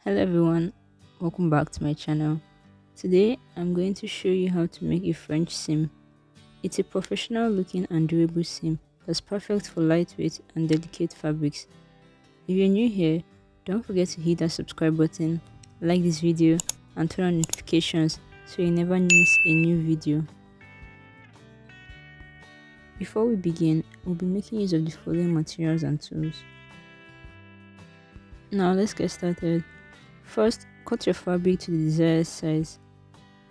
Hello everyone, welcome back to my channel. Today I'm going to show you how to make a French seam. It's a professional looking and durable seam that's perfect for lightweight and delicate fabrics. If you're new here, don't forget to hit that subscribe button, like this video and turn on notifications so you never miss a new video. Before we begin, we'll be making use of the following materials and tools. Now let's get started. First, cut your fabric to the desired size.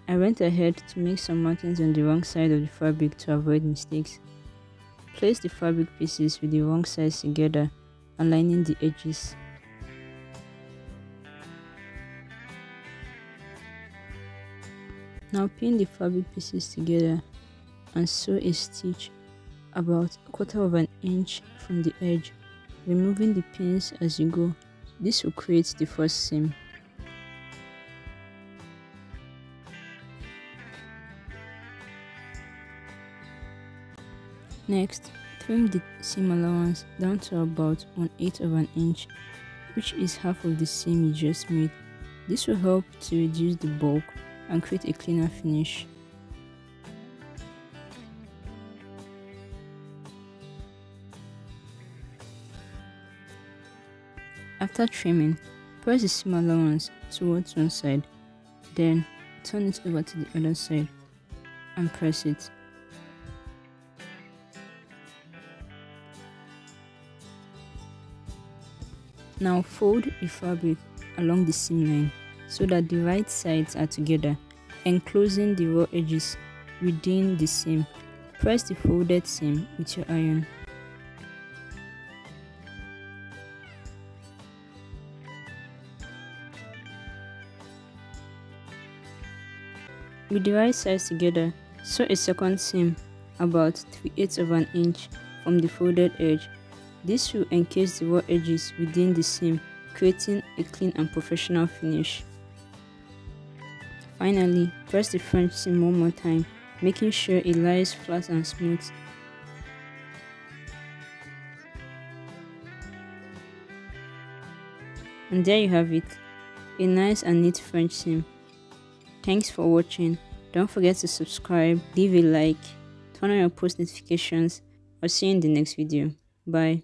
I went ahead to make some markings on the wrong side of the fabric to avoid mistakes. Place the fabric pieces with the wrong size together, aligning the edges. Now pin the fabric pieces together and sew a stitch about 1/4 of an inch from the edge, removing the pins as you go. This will create the first seam. Next, trim the seam allowance down to about 1/8 of an inch, which is half of the seam you just made. This will help to reduce the bulk and create a cleaner finish. After trimming, press the seam allowance towards one side, then turn it over to the other side and press it. Now fold the fabric along the seam line so that the right sides are together, enclosing the raw edges within the seam. Press the folded seam with your iron. With the right sides together, sew a second seam about 3/8 of an inch from the folded edge. This will encase the raw edges within the seam, creating a clean and professional finish. Finally, press the French seam one more time, making sure it lies flat and smooth. And there you have it, a nice and neat French seam. Thanks for watching. Don't forget to subscribe, leave a like, turn on your post notifications. I'll see you in the next video. Bye.